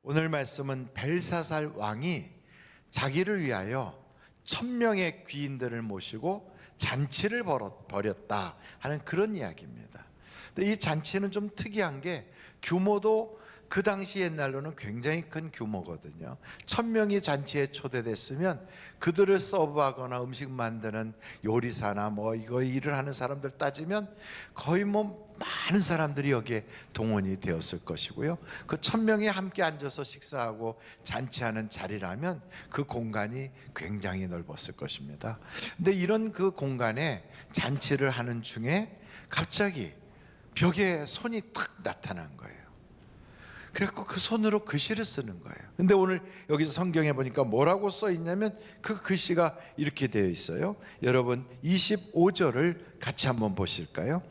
오늘 말씀은 벨사살 왕이 자기를 위하여 1000명의 귀인들을 모시고 잔치를 벌였다 하는 그런 이야기입니다. 근데 이 잔치는 좀 특이한 게 규모도 그 당시 옛날로는 굉장히 큰 규모거든요. 1000명이 잔치에 초대됐으면 그들을 서브하거나 음식 만드는 요리사나 이거 일을 하는 사람들 따지면 거의 많은 사람들이 여기에 동원이 되었을 것이고요. 그 1000명이 함께 앉아서 식사하고 잔치하는 자리라면 그 공간이 굉장히 넓었을 것입니다. 근데 이런 그 공간에 잔치를 하는 중에 갑자기 벽에 손이 탁 나타난 거예요. 그래서 그 손으로 글씨를 쓰는 거예요. 근데 오늘 여기서 성경에 보니까 뭐라고 써 있냐면 그 글씨가 이렇게 되어 있어요. 여러분 25절을 같이 한번 보실까요?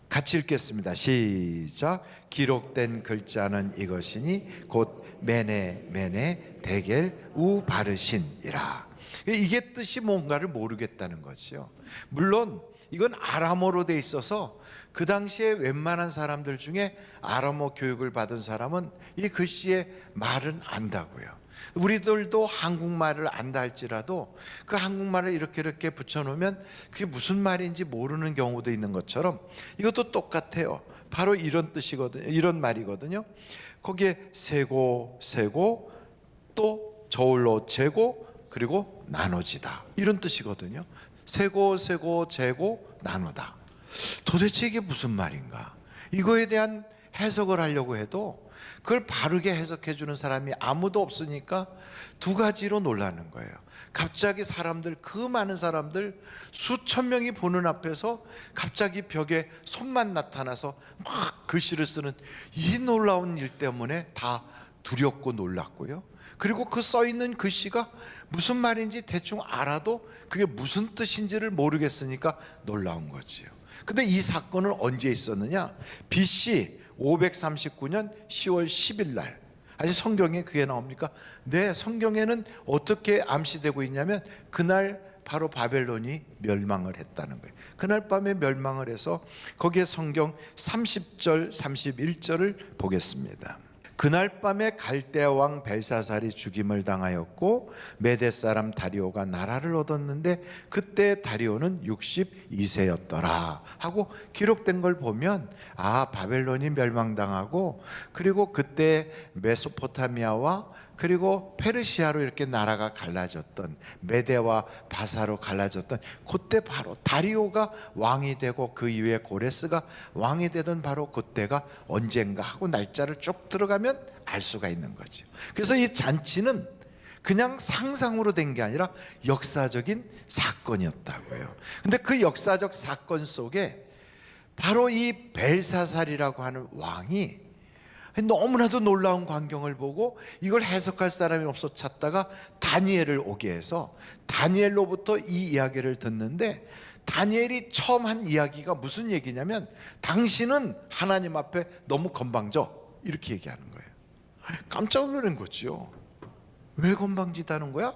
같이 읽겠습니다. 시작. 기록된 글자는 이것이니 곧 메네 데겔 우바르신이라. 이게 뜻이 뭔가를 모르겠다는 거죠. 물론 이건 아람어로 돼 있어서 그 당시에 웬만한 사람들 중에 아람어 교육을 받은 사람은 이 글씨의 말은 안다고요. 우리들도 한국말을 안다 할지라도 그 한국말을 이렇게 붙여놓으면 그게 무슨 말인지 모르는 경우도 있는 것처럼 이것도 똑같아요. 바로 이런 뜻이거든요. 이런 말이거든요. 거기에 세고 또 저울로 재고 그리고 나눠지다 이런 뜻이거든요. 세고 재고 나누다. 도대체 이게 무슨 말인가? 이거에 대한 해석을 하려고 해도 그걸 바르게 해석해 주는 사람이 아무도 없으니까 두 가지로 놀라는 거예요. 갑자기 그 많은 사람들 수천 명이 보는 앞에서 갑자기 벽에 손만 나타나서 막 글씨를 쓰는 이 놀라운 일 때문에 다 두렵고 놀랐고요. 그리고 그 써있는 글씨가 무슨 말인지 대충 알아도 그게 무슨 뜻인지를 모르겠으니까 놀라운 거지요. 근데 이 사건은 언제 있었느냐? BC 539년 10월 10일 날. 아직 성경에 그게 나옵니까? 네, 성경에는 어떻게 암시되고 있냐면 그날 바로 바벨론이 멸망을 했다는 거예요. 그날 밤에 멸망을 해서 거기에 성경 30절 31절을 보겠습니다. 그날 밤에 갈대아 왕 벨사살이 죽임을 당하였고 메대 사람 다리오가 나라를 얻었는데 그때 다리오는 62세였더라 하고 기록된 걸 보면 바벨론이 멸망당하고 그리고 그때 메소포타미아와 그리고 페르시아로 이렇게 나라가 갈라졌던 메대와 바사로 갈라졌던 그때 바로 다리오가 왕이 되고 그 이후에 고레스가 왕이 되던 바로 그때가 언젠가 하고 날짜를 쭉 들어가면 알 수가 있는 거죠. 그래서 이 잔치는 그냥 상상으로 된 게 아니라 역사적인 사건이었다고요. 근데 그 역사적 사건 속에 바로 이 벨사살이라고 하는 왕이 너무나도 놀라운 광경을 보고 이걸 해석할 사람이 없어 찾다가 다니엘을 오게 해서 다니엘로부터 이 이야기를 듣는데 다니엘이 처음 한 이야기가 무슨 얘기냐면 당신은 하나님 앞에 너무 건방져 이렇게 얘기하는 거예요. 깜짝 놀란 거죠. 왜 건방지다는 거야?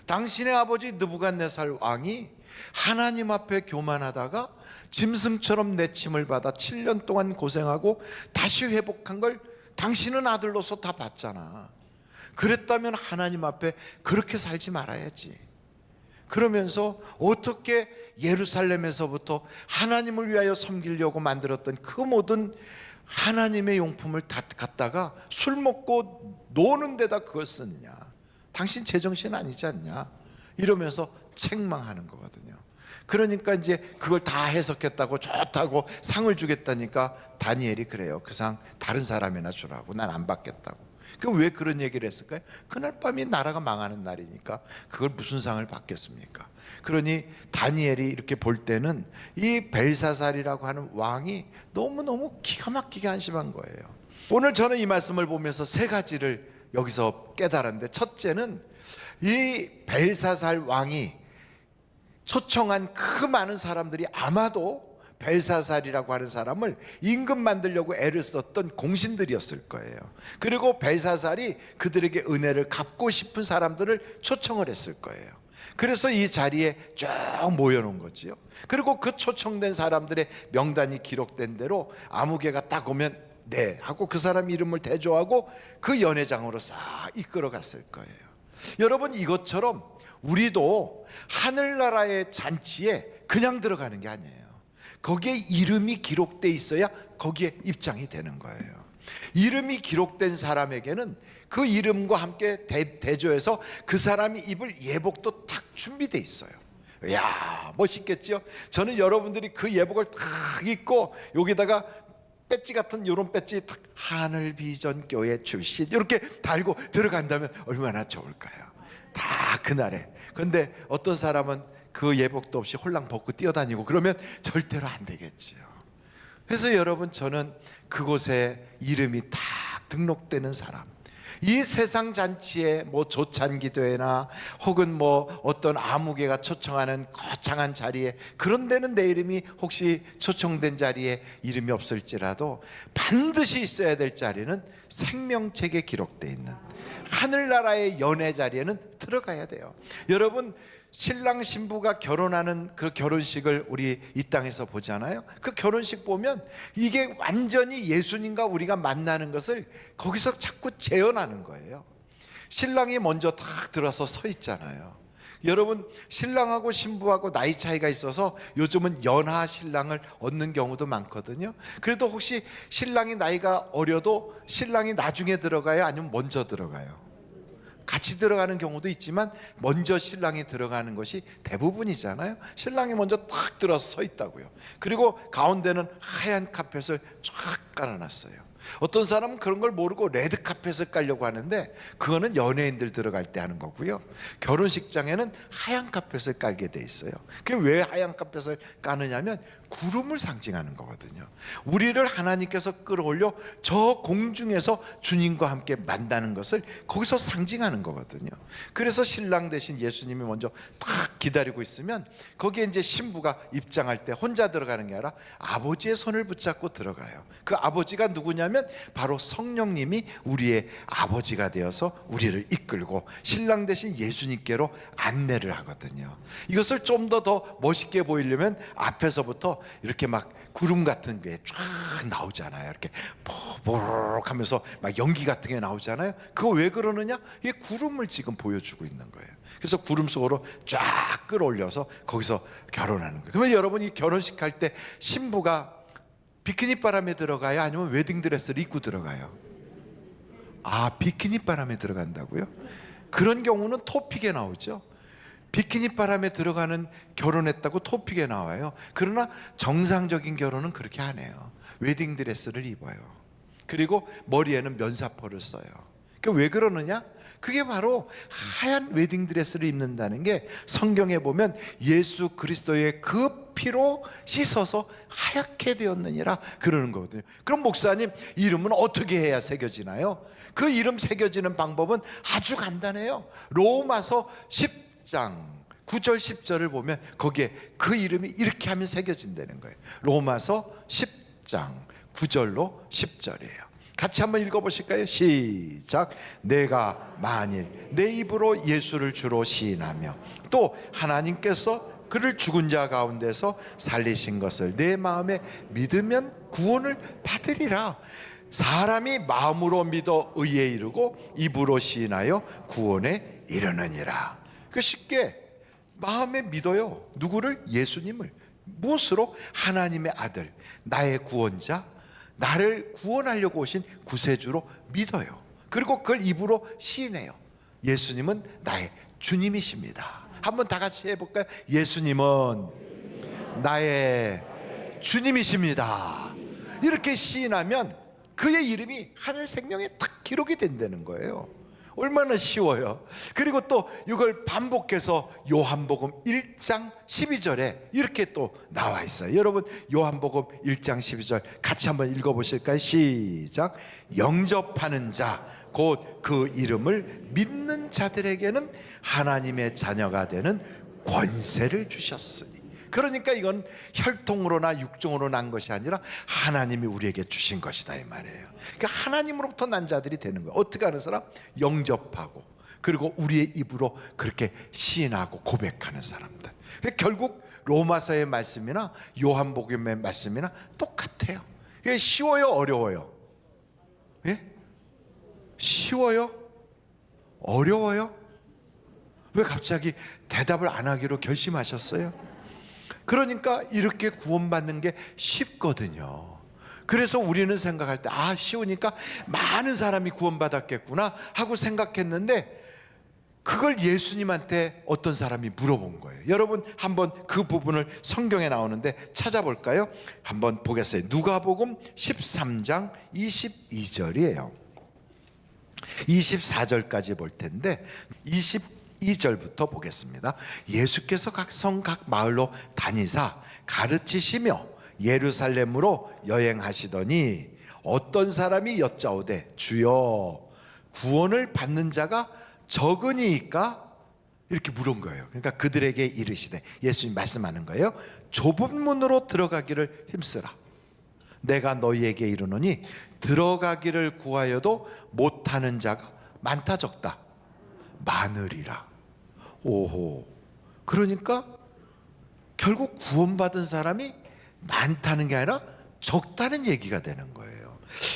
당신의 아버지 느부갓네살 왕이 하나님 앞에 교만하다가 짐승처럼 내침을 받아 7년 동안 고생하고 다시 회복한 걸 당신은 아들로서 다 봤잖아. 그랬다면 하나님 앞에 그렇게 살지 말아야지. 그러면서 어떻게 예루살렘에서부터 하나님을 위하여 섬기려고 만들었던 그 모든 하나님의 용품을 다 갖다가 술 먹고 노는 데다 그걸 쓰느냐. 당신 제정신 아니지 않냐. 이러면서 책망하는 거거든요. 그러니까 이제 그걸 다 해석했다고 좋다고 상을 주겠다니까 다니엘이 그래요. 그 상 다른 사람이나 주라고. 난 안 받겠다고. 그럼 왜 그런 얘기를 했을까요? 그날 밤이 나라가 망하는 날이니까 그걸 무슨 상을 받겠습니까? 그러니 다니엘이 이렇게 볼 때는 이 벨사살이라고 하는 왕이 너무너무 기가 막히게 한심한 거예요. 오늘 저는 이 말씀을 보면서 세 가지를 여기서 깨달았는데 첫째는 이 벨사살 왕이 초청한 그 많은 사람들이 아마도 벨사살이라고 하는 사람을 임금 만들려고 애를 썼던 공신들이었을 거예요. 그리고 벨사살이 그들에게 은혜를 갚고 싶은 사람들을 초청을 했을 거예요. 그래서 이 자리에 쭉 모여놓은 거지요. 그리고 그 초청된 사람들의 명단이 기록된 대로 아무개가 딱 오면 네 하고 그 사람 이름을 대조하고 그 연회장으로 싹 이끌어 갔을 거예요. 여러분, 이것처럼 우리도 하늘나라의 잔치에 그냥 들어가는 게 아니에요. 거기에 이름이 기록돼 있어야 거기에 입장이 되는 거예요. 이름이 기록된 사람에게는 그 이름과 함께 대조해서 그 사람이 입을 예복도 딱 준비돼 있어요. 야, 멋있겠죠? 저는 여러분들이 그 예복을 딱 입고 여기다가 배지 같은 이런 배지 딱 하늘비전교회 출신 이렇게 달고 들어간다면 얼마나 좋을까요? 다 그날에. 근데 어떤 사람은 그 예복도 없이 홀랑 벗고 뛰어다니고 그러면 절대로 안 되겠지요. 그래서 여러분, 저는 그곳에 이름이 딱 등록되는 사람, 이 세상 잔치에 뭐 조찬기도회나 혹은 뭐 어떤 아무개가 초청하는 거창한 자리에, 그런 데는 내 이름이 혹시 초청된 자리에 이름이 없을지라도 반드시 있어야 될 자리는 생명책에 기록되어 있는 하늘나라의 연회 자리에는 들어가야 돼요. 여러분, 신랑 신부가 결혼하는 그 결혼식을 우리 이 땅에서 보잖아요. 그 결혼식 보면 이게 완전히 예수님과 우리가 만나는 것을 거기서 자꾸 재현하는 거예요. 신랑이 먼저 딱 들어서 서 있잖아요. 여러분, 신랑하고 신부하고 나이 차이가 있어서 요즘은 연하 신랑을 얻는 경우도 많거든요. 그래도 혹시 신랑이 나이가 어려도 신랑이 나중에 들어가요? 아니면 먼저 들어가요? 같이 들어가는 경우도 있지만 먼저 신랑이 들어가는 것이 대부분이잖아요. 신랑이 먼저 딱 들어서 서 있다고요. 그리고 가운데는 하얀 카펫을 쫙 깔아놨어요. 어떤 사람은 그런 걸 모르고 레드 카펫을 깔려고 하는데 그거는 연예인들 들어갈 때 하는 거고요. 결혼식장에는 하얀 카펫을 깔게 돼 있어요. 그게 왜 하얀 카펫을 까느냐면 구름을 상징하는 거거든요. 우리를 하나님께서 끌어올려 저 공중에서 주님과 함께 만나는 것을 거기서 상징하는 거거든요. 그래서 신랑 대신 예수님이 먼저 딱 기다리고 있으면 거기에 이제 신부가 입장할 때 혼자 들어가는 게 아니라 아버지의 손을 붙잡고 들어가요. 그 아버지가 누구냐면 바로 성령님이 우리의 아버지가 되어서 우리를 이끌고 신랑 대신 예수님께로 안내를 하거든요. 이것을 좀 더 멋있게 보이려면 앞에서부터 이렇게 막 구름 같은 게 쫙 나오잖아요. 이렇게 보록 하면서 막 연기 같은 게 나오잖아요. 그거 왜 그러느냐? 이게 구름을 지금 보여주고 있는 거예요. 그래서 구름 속으로 쫙 끌어올려서 거기서 결혼하는 거예요. 그러면 여러분이 결혼식 할 때 신부가 비키니 바람에 들어가요? 아니면 웨딩 드레스를 입고 들어가요? 아, 비키니 바람에 들어간다고요? 그런 경우는 토픽에 나오죠. 비키니 바람에 들어가는 결혼했다고 토픽에 나와요. 그러나 정상적인 결혼은 그렇게 안 해요. 웨딩 드레스를 입어요. 그리고 머리에는 면사포를 써요. 왜 그러느냐? 그게 바로 하얀 웨딩 드레스를 입는다는 게 성경에 보면 예수 그리스도의 그 피로 씻어서 하얗게 되었느니라 그러는 거거든요. 그럼 목사님, 이름은 어떻게 해야 새겨지나요? 그 이름 새겨지는 방법은 아주 간단해요. 로마서 10장 9절 10절을 보면 거기에 그 이름이 이렇게 하면 새겨진다는 거예요. 로마서 10장 9절로 10절이에요. 같이 한번 읽어보실까요? 시작. 내가 만일 내 입으로 예수를 주로 시인하며 또 하나님께서 그를 죽은 자 가운데서 살리신 것을 내 마음에 믿으면 구원을 받으리라. 사람이 마음으로 믿어 의에 이르고 입으로 시인하여 구원에 이르느니라. 그 쉽게 마음에 믿어요. 누구를? 예수님을. 무엇으로? 하나님의 아들, 나의 구원자, 나를 구원하려고 오신 구세주로 믿어요. 그리고 그걸 입으로 시인해요. 예수님은 나의 주님이십니다. 한번 다 같이 해볼까요? 예수님은 나의 주님이십니다. 이렇게 시인하면 그의 이름이 하늘 생명에 딱 기록이 된다는 거예요. 얼마나 쉬워요. 그리고 또 이걸 반복해서 요한복음 1장 12절에 이렇게 또 나와 있어요. 여러분, 요한복음 1장 12절 같이 한번 읽어보실까요? 시작. 영접하는 자 곧 그 이름을 믿는 자들에게는 하나님의 자녀가 되는 권세를 주셨으니. 그러니까 이건 혈통으로나 육종으로 난 것이 아니라 하나님이 우리에게 주신 것이다, 이 말이에요. 그러니까 하나님으로부터 난 자들이 되는 거예요. 어떻게 하는 사람? 영접하고 그리고 우리의 입으로 그렇게 시인하고 고백하는 사람들. 그러니까 결국 로마서의 말씀이나 요한복음의 말씀이나 똑같아요. 이게 쉬워요, 어려워요? 예? 쉬워요? 어려워요? 왜 갑자기 대답을 안 하기로 결심하셨어요? 그러니까 이렇게 구원받는 게 쉽거든요. 그래서 우리는 생각할 때 쉬우니까 많은 사람이 구원받았겠구나 하고 생각했는데, 그걸 예수님한테 어떤 사람이 물어본 거예요. 여러분 한번 그 부분을 성경에 나오는데 찾아볼까요? 한번 보겠어요. 누가복음 13장 22절이에요 24절까지 볼 텐데 22절부터 보겠습니다. 예수께서 각 성 각 마을로 다니사 가르치시며 예루살렘으로 여행하시더니 어떤 사람이 여짜오되 주여 구원을 받는 자가 적으니까, 이렇게 물은 거예요. 그러니까 그들에게 이르시되, 예수님 말씀하는 거예요. 좁은 문으로 들어가기를 힘쓰라. 내가 너희에게 이르노니 들어가기를 구하여도 못하는 자가 많다 적다 많으리라. 오호. 그러니까 결국 구원받은 사람이 많다는 게 아니라 적다는 얘기가 되는 거예요.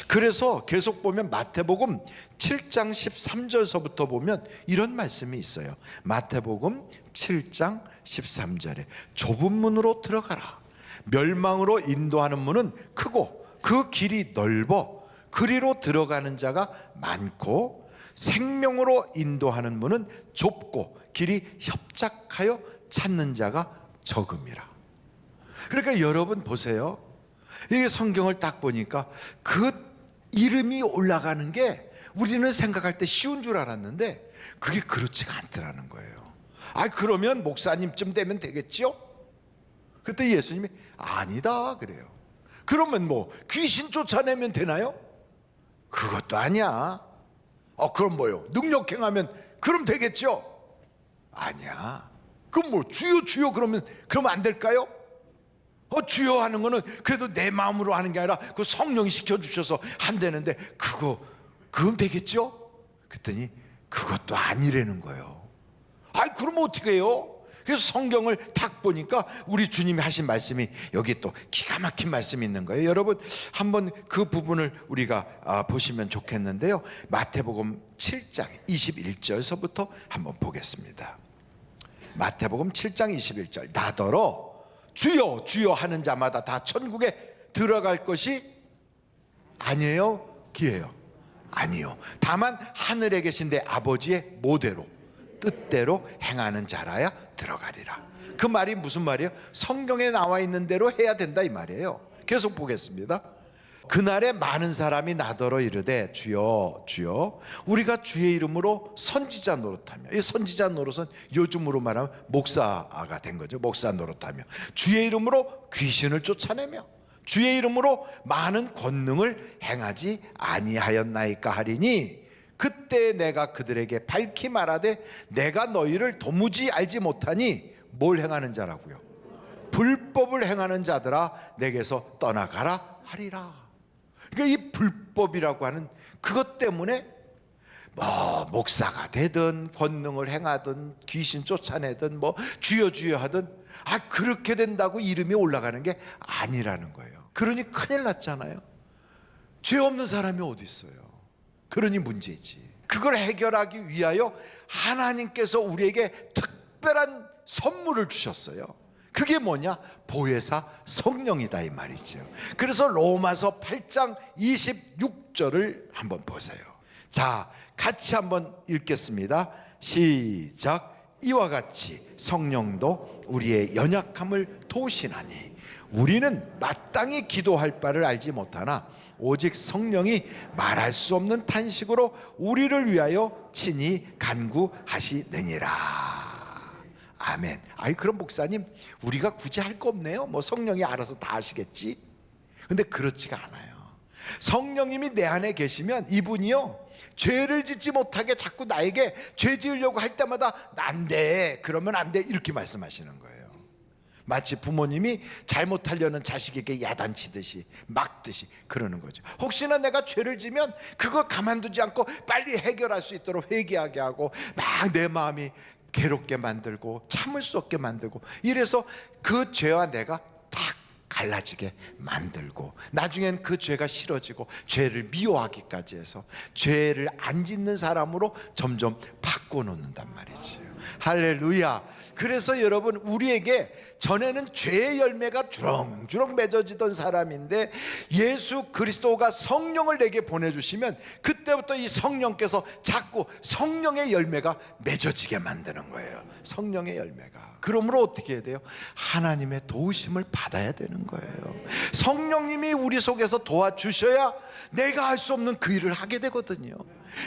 그래서 계속 보면 마태복음 7장 13절서부터 보면 이런 말씀이 있어요. 마태복음 7장 13절에 좁은 문으로 들어가라. 멸망으로 인도하는 문은 크고 그 길이 넓어 그리로 들어가는 자가 많고, 생명으로 인도하는 문은 좁고 길이 협착하여 찾는 자가 적음이라. 그러니까 여러분 보세요. 이게 성경을 딱 보니까 그 이름이 올라가는 게 우리는 생각할 때 쉬운 줄 알았는데 그게 그렇지가 않더라는 거예요. 그러면 목사님쯤 되면 되겠지요? 그때 예수님이 아니다 그래요. 그러면 뭐 귀신 쫓아내면 되나요? 그것도 아니야. 그럼 뭐요? 능력 행하면 그럼 되겠죠? 아니야. 그럼 뭐 주여 주여 그러면 안 될까요? 주여 하는 거는 그래도 내 마음으로 하는 게 아니라 그 성령이 시켜주셔서 한다는데 그건 되겠죠? 그랬더니 그것도 아니라는 거예요. 그럼 어떻게 해요? 그래서 성경을 딱 보니까 우리 주님이 하신 말씀이 여기 또 기가 막힌 말씀이 있는 거예요. 여러분 한번 그 부분을 우리가 보시면 좋겠는데요. 마태복음 7장 21절서부터 한번 보겠습니다. 마태복음 7장 21절. 나더러 주여 주여 하는 자마다 다 천국에 들어갈 것이 아니에요? 기예요? 아니요. 다만 하늘에 계신 내 아버지의 모대로 뜻대로 행하는 자라야 들어가리라. 그 말이 무슨 말이에요? 성경에 나와 있는 대로 해야 된다 이 말이에요. 계속 보겠습니다. 그날에 많은 사람이 나더러 이르되 주여 주여 우리가 주의 이름으로 선지자 노릇하며, 이 선지자 노릇은 요즘으로 말하면 목사가 된 거죠. 목사 노릇하며 주의 이름으로 귀신을 쫓아내며 주의 이름으로 많은 권능을 행하지 아니하였나이까 하리니, 그때 내가 그들에게 밝히 말하되 내가 너희를 도무지 알지 못하니 뭘 행하는 자라고요? 불법을 행하는 자들아 내게서 떠나가라 하리라. 그러니까 이 불법이라고 하는 그것 때문에 뭐 목사가 되든 권능을 행하든 귀신 쫓아내든 뭐 주여 주여 하든 그렇게 된다고 이름이 올라가는 게 아니라는 거예요. 그러니 큰일 났잖아요. 죄 없는 사람이 어디 있어요? 그러니 문제지. 그걸 해결하기 위하여 하나님께서 우리에게 특별한 선물을 주셨어요. 그게 뭐냐? 보혜사 성령이다 이 말이죠. 그래서 로마서 8장 26절을 한번 보세요. 자, 같이 한번 읽겠습니다. 시작. 이와 같이 성령도 우리의 연약함을 도우시나니 우리는 마땅히 기도할 바를 알지 못하나 오직 성령이 말할 수 없는 탄식으로 우리를 위하여 친히 간구하시느니라. 아멘. 그럼 목사님 우리가 굳이 할 거 없네요. 뭐 성령이 알아서 다 하시겠지. 근데 그렇지가 않아요. 성령님이 내 안에 계시면 이분이요 죄를 짓지 못하게 자꾸 나에게 죄 지으려고 할 때마다 안 돼, 그러면 안 돼, 이렇게 말씀하시는 거예요. 마치 부모님이 잘못하려는 자식에게 야단치듯이 막듯이 그러는 거죠. 혹시나 내가 죄를 지면 그거 가만두지 않고 빨리 해결할 수 있도록 회개하게 하고 막 내 마음이 괴롭게 만들고 참을 수 없게 만들고, 이래서 그 죄와 내가 딱 갈라지게 만들고, 나중엔 그 죄가 싫어지고 죄를 미워하기까지 해서 죄를 안 짓는 사람으로 점점 바꿔놓는단 말이지요. 할렐루야. 그래서 여러분, 우리에게 전에는 죄의 열매가 주렁주렁 맺어지던 사람인데 예수 그리스도가 성령을 내게 보내주시면 그때부터 이 성령께서 자꾸 성령의 열매가 맺어지게 만드는 거예요. 성령의 열매가. 그러므로 어떻게 해야 돼요? 하나님의 도우심을 받아야 되는 거예요. 성령님이 우리 속에서 도와주셔야 내가 할 수 없는 그 일을 하게 되거든요.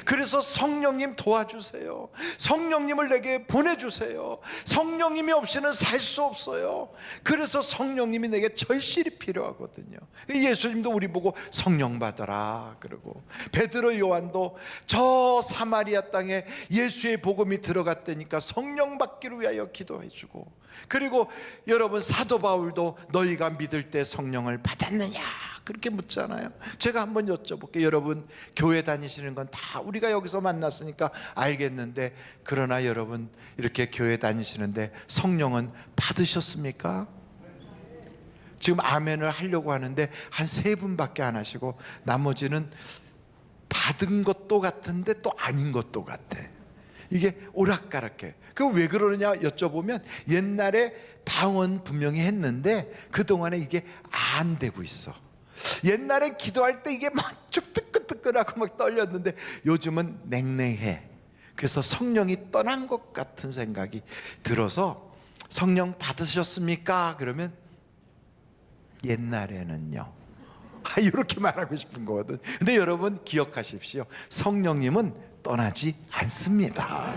그래서 성령님 도와주세요. 성령님을 내게 보내주세요. 성령님이 없이는 살 수 없어요. 그래서 성령님이 내게 절실히 필요하거든요. 예수님도 우리 보고 성령 받아라 그러고, 베드로 요한도 저 사마리아 땅에 예수의 복음이 들어갔다니까 성령 받기를 위하여 기도해주고, 그리고 여러분 사도 바울도 너희가 믿을 때 성령을 받았느냐 그렇게 묻잖아요. 제가 한번 여쭤볼게요. 여러분 교회 다니시는 건 다 우리가 여기서 만났으니까 알겠는데, 그러나 여러분 이렇게 교회 다니시는데 성령은 받으셨습니까? 지금 아멘을 하려고 하는데 한 3분밖에 안 하시고 나머지는 받은 것도 같은데 또 아닌 것도 같아. 이게 오락가락해. 그 왜 그러느냐 여쭤보면, 옛날에 방언 분명히 했는데 그동안에 이게 안 되고 있어. 옛날에 기도할 때 이게 막 좀 뜨끈뜨끈하고 막 떨렸는데 요즘은 냉랭해. 그래서 성령이 떠난 것 같은 생각이 들어서, 성령 받으셨습니까? 그러면 옛날에는요, 이렇게 말하고 싶은 거거든. 근데 여러분 기억하십시오. 성령님은 떠나지 않습니다.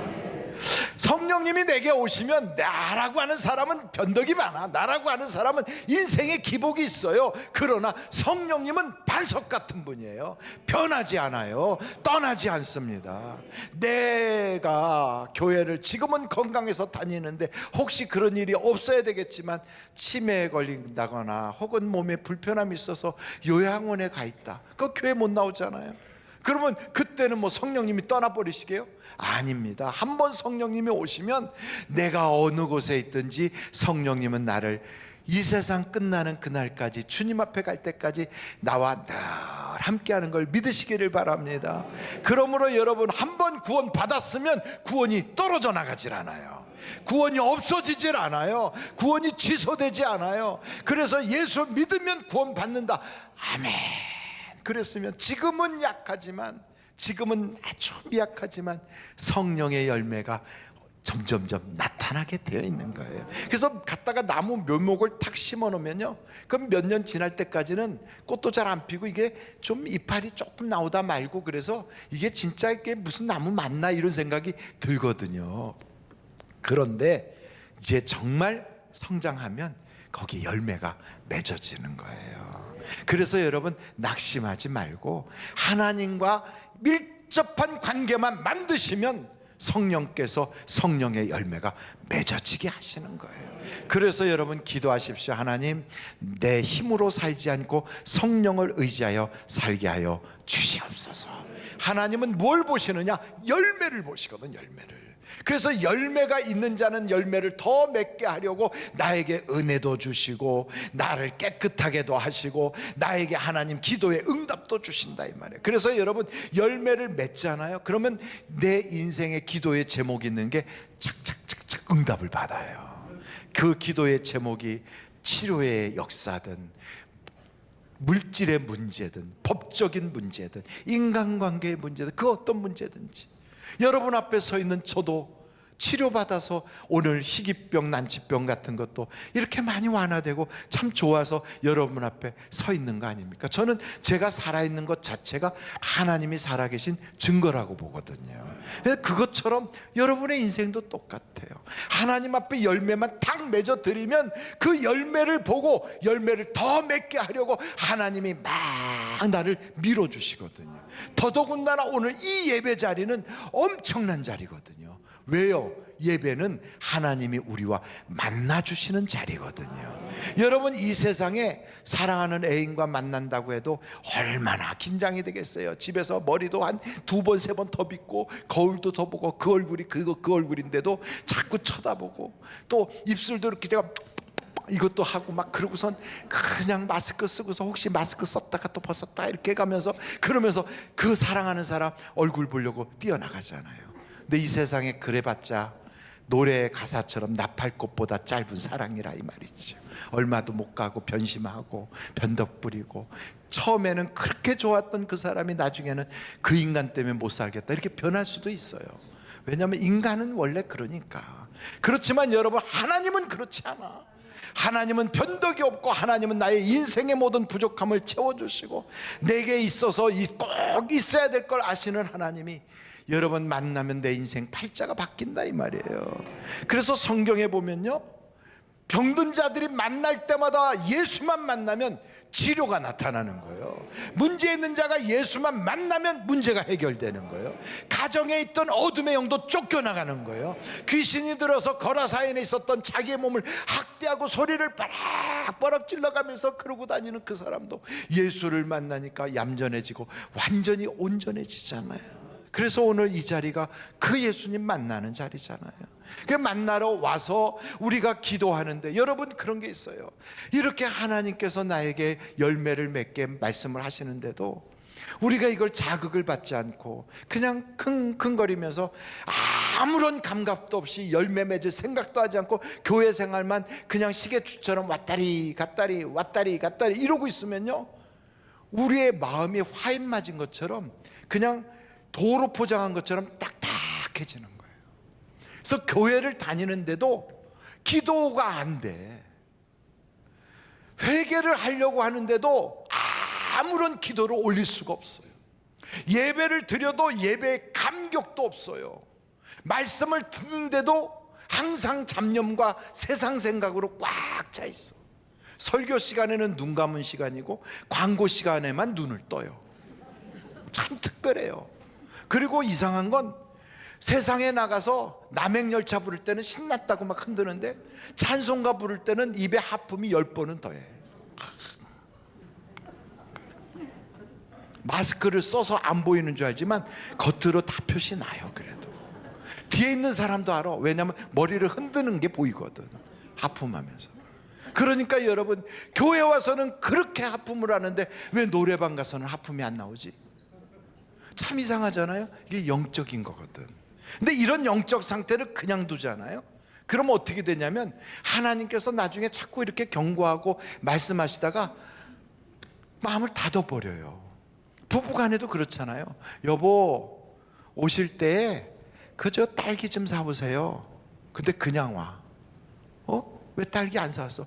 성령님이 내게 오시면 나라고 하는 사람은 변덕이 많아. 나라고 하는 사람은 인생에 기복이 있어요. 그러나 성령님은 반석 같은 분이에요. 변하지 않아요. 떠나지 않습니다. 내가 교회를 지금은 건강해서 다니는데 혹시 그런 일이 없어야 되겠지만 치매에 걸린다거나 혹은 몸에 불편함이 있어서 요양원에 가 있다. 그 교회 못 나오잖아요. 그러면 그때는 뭐 성령님이 떠나버리시게요? 아닙니다. 한번 성령님이 오시면 내가 어느 곳에 있든지 성령님은 나를 이 세상 끝나는 그날까지, 주님 앞에 갈 때까지 나와 늘 함께하는 걸 믿으시기를 바랍니다. 그러므로 여러분, 한번 구원 받았으면 구원이 떨어져 나가질 않아요. 구원이 없어지질 않아요. 구원이 취소되지 않아요. 그래서 예수 믿으면 구원 받는다. 아멘. 그랬으면 지금은 약하지만, 지금은 아주 미약하지만 성령의 열매가 점점점 나타나게 되어 있는 거예요. 그래서 갖다가 나무 묘목을 탁 심어 놓으면요, 그럼 몇 년 지날 때까지는 꽃도 잘 안 피고 이게 좀 이파리 조금 나오다 말고, 그래서 이게 진짜 이게 무슨 나무 맞나 이런 생각이 들거든요. 그런데 이제 정말 성장하면 거기 열매가 맺어지는 거예요. 그래서 여러분 낙심하지 말고 하나님과 밀접한 관계만 만드시면 성령께서 성령의 열매가 맺어지게 하시는 거예요. 그래서 여러분 기도하십시오. 하나님, 내 힘으로 살지 않고 성령을 의지하여 살게 하여 주시옵소서. 하나님은 뭘 보시느냐? 열매를 보시거든, 열매를. 그래서 열매가 있는 자는 열매를 더 맺게 하려고 나에게 은혜도 주시고 나를 깨끗하게도 하시고 나에게 하나님 기도의 응답도 주신다 이 말이에요. 그래서 여러분 열매를 맺잖아요. 그러면 내 인생의 기도의 제목이 있는 게 착착착착 응답을 받아요. 그 기도의 제목이 치료의 역사든 물질의 문제든 법적인 문제든 인간관계의 문제든 그 어떤 문제든지, 여러분 앞에 서 있는 저도 치료받아서 오늘 희귀병, 난치병 같은 것도 이렇게 많이 완화되고 참 좋아서 여러분 앞에 서 있는 거 아닙니까? 저는 제가 살아있는 것 자체가 하나님이 살아계신 증거라고 보거든요. 그것처럼 여러분의 인생도 똑같아요. 하나님 앞에 열매만 탁 맺어드리면 그 열매를 보고 열매를 더 맺게 하려고 하나님이 막 나를 밀어주시거든요. 더더군다나 오늘 이 예배 자리는 엄청난 자리거든요. 왜요? 예배는 하나님이 우리와 만나주시는 자리거든요. 여러분 이 세상에 사랑하는 애인과 만난다고 해도 얼마나 긴장이 되겠어요. 집에서 머리도 한 2번 3번 더 빗고 거울도 더 보고 그 얼굴이 그 얼굴인데도 자꾸 쳐다보고 또 입술도 이렇게 제가 이것도 하고 막 그러고선 그냥 마스크 쓰고서 혹시 마스크 썼다가 또 벗었다 이렇게 가면서 그러면서 그 사랑하는 사람 얼굴 보려고 뛰어나가잖아요. 근데 이 세상에 그래봤자 노래 가사처럼 나팔꽃보다 짧은 사랑이라 이 말이죠. 얼마도 못 가고 변심하고 변덕 부리고 처음에는 그렇게 좋았던 그 사람이 나중에는 그 인간 때문에 못 살겠다 이렇게 변할 수도 있어요. 왜냐하면 인간은 원래 그러니까. 그렇지만 여러분, 하나님은 그렇지 않아. 하나님은 변덕이 없고 하나님은 나의 인생의 모든 부족함을 채워주시고 내게 있어서 꼭 있어야 될 걸 아시는 하나님이 여러분 만나면 내 인생 팔자가 바뀐다 이 말이에요. 그래서 성경에 보면요, 병든 자들이 만날 때마다 예수만 만나면 치료가 나타나는 거예요. 문제 있는 자가 예수만 만나면 문제가 해결되는 거예요. 가정에 있던 어둠의 영도 쫓겨나가는 거예요. 귀신이 들어서 거라사인에 있었던 자기의 몸을 학대하고 소리를 빠락빠락 찔러가면서 그러고 다니는 그 사람도 예수를 만나니까 얌전해지고 완전히 온전해지잖아요. 그래서 오늘 이 자리가 그 예수님 만나는 자리잖아요. 그 만나러 와서 우리가 기도하는데 여러분, 그런 게 있어요. 이렇게 하나님께서 나에게 열매를 맺게 말씀을 하시는데도 우리가 이걸 자극을 받지 않고 그냥 킁킁거리면서 아무런 감각도 없이 열매 맺을 생각도 하지 않고 교회 생활만 그냥 시계추처럼 왔다리 갔다리 왔다리 갔다리 이러고 있으면요, 우리의 마음이 화인 맞은 것처럼 그냥 도로 포장한 것처럼 딱딱해지는 거예요. 그래서 교회를 다니는데도 기도가 안 돼. 회개를 하려고 하는데도 아무런 기도를 올릴 수가 없어요. 예배를 드려도 예배에 감격도 없어요. 말씀을 듣는데도 항상 잡념과 세상 생각으로 꽉 차 있어. 설교 시간에는 눈 감은 시간이고 광고 시간에만 눈을 떠요. 참 특별해요. 그리고 이상한 건 세상에 나가서 남행열차 부를 때는 신났다고 막 흔드는데 찬송가 부를 때는 입에 하품이 10번은 더해. 마스크를 써서 안 보이는 줄 알지만 겉으로 다 표시 나요. 그래도 뒤에 있는 사람도 알아. 왜냐하면 머리를 흔드는 게 보이거든, 하품하면서. 그러니까 여러분, 교회 와서는 그렇게 하품을 하는데 왜 노래방 가서는 하품이 안 나오지? 참 이상하잖아요. 이게 영적인 거거든. 근데 이런 영적 상태를 그냥 두잖아요. 그럼 어떻게 되냐면 하나님께서 나중에 자꾸 이렇게 경고하고 말씀하시다가 마음을 닫아버려요. 부부간에도 그렇잖아요. 여보, 오실 때 그저 딸기 좀 사오세요. 근데 그냥 와. 왜 딸기 안 사왔어?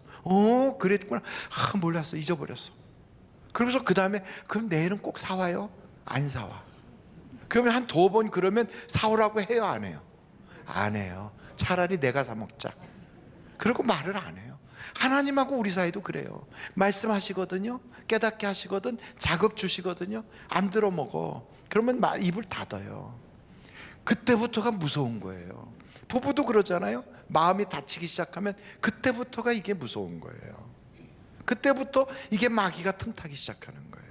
그랬구나. 몰랐어, 잊어버렸어. 그래서 그 다음에 그럼 내일은 꼭 사와요? 안 사와. 그러면 한 2번 그러면 사오라고 해요, 안 해요? 안 해요. 차라리 내가 사 먹자. 그리고 말을 안 해요. 하나님하고 우리 사이도 그래요. 말씀하시거든요, 깨닫게 하시거든, 자극 주시거든요, 안 들어 먹어. 그러면 입을 닫아요. 그때부터가 무서운 거예요. 부부도 그러잖아요. 마음이 다치기 시작하면 그때부터가 이게 무서운 거예요. 그때부터 이게 마귀가 틈타기 시작하는 거예요.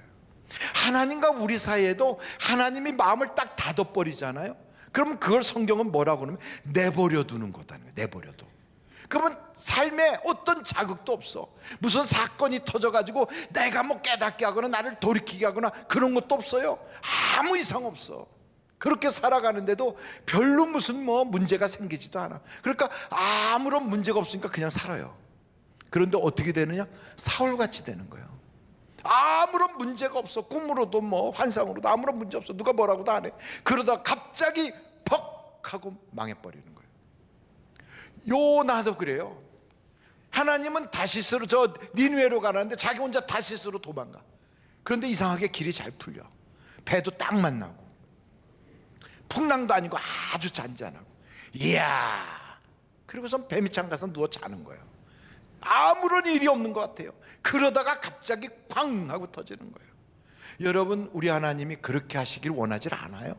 하나님과 우리 사이에도 하나님이 마음을 딱 닫아버리잖아요. 그러면 그걸 성경은 뭐라고 그러면 내버려 두는 거다는 거예요. 내버려둬. 그러면 삶에 어떤 자극도 없어. 무슨 사건이 터져가지고 내가 뭐 깨닫게 하거나 나를 돌이키게 하거나 그런 것도 없어요. 아무 이상 없어. 그렇게 살아가는데도 별로 무슨 문제가 생기지도 않아. 그러니까 아무런 문제가 없으니까 그냥 살아요. 그런데 어떻게 되느냐? 사울같이 되는 거예요. 아무런 문제가 없어. 꿈으로도 환상으로도 아무런 문제 없어. 누가 뭐라고도 안 해. 그러다 갑자기 퍽 하고 망해버리는 거예요. 요나도 그래요. 하나님은 다시스로 저 니느웨로 가라는데 자기 혼자 다시스로 도망가. 그런데 이상하게 길이 잘 풀려. 배도 딱 만나고 풍랑도 아니고 아주 잔잔하고. 이야. 그리고선 배 밑창 가서 누워 자는 거예요. 아무런 일이 없는 것 같아요. 그러다가 갑자기 쾅 하고 터지는 거예요. 여러분, 우리 하나님이 그렇게 하시길 원하지 않아요.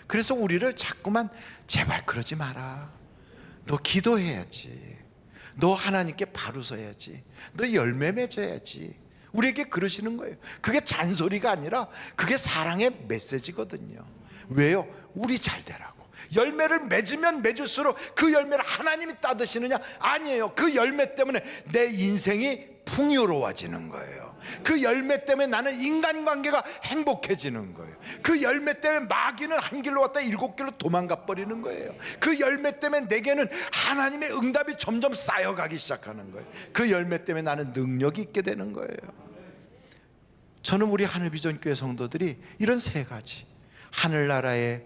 그래서 우리를 자꾸만 제발 그러지 마라. 너 기도해야지. 너 하나님께 바로 서야지. 너 열매 맺어야지. 우리에게 그러시는 거예요. 그게 잔소리가 아니라 그게 사랑의 메시지거든요. 왜요? 우리 잘 되라고. 열매를 맺으면 맺을수록 그 열매를 하나님이 따드시느냐? 아니에요. 그 열매 때문에 내 인생이 풍요로워지는 거예요. 그 열매 때문에 나는 인간관계가 행복해지는 거예요. 그 열매 때문에 마귀는 한 길로 왔다 7길로 도망가 버리는 거예요. 그 열매 때문에 내게는 하나님의 응답이 점점 쌓여가기 시작하는 거예요. 그 열매 때문에 나는 능력이 있게 되는 거예요. 저는 우리 하늘비전교회 성도들이 이런 3가지, 하늘나라의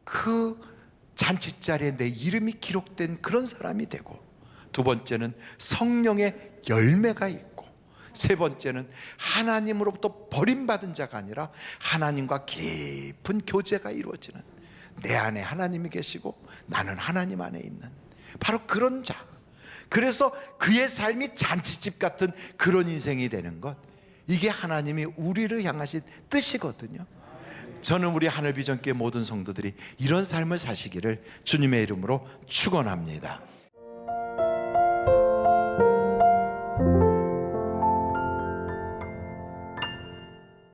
그 잔치자리에 내 이름이 기록된 그런 사람이 되고, 2번째는 성령의 열매가 있고, 3번째는 하나님으로부터 버림받은 자가 아니라 하나님과 깊은 교제가 이루어지는, 내 안에 하나님이 계시고 나는 하나님 안에 있는 바로 그런 자. 그래서 그의 삶이 잔치집 같은 그런 인생이 되는 것, 이게 하나님이 우리를 향하신 뜻이거든요. 저는 우리 하늘비전교회 모든 성도들이 이런 삶을 사시기를 주님의 이름으로 축원합니다.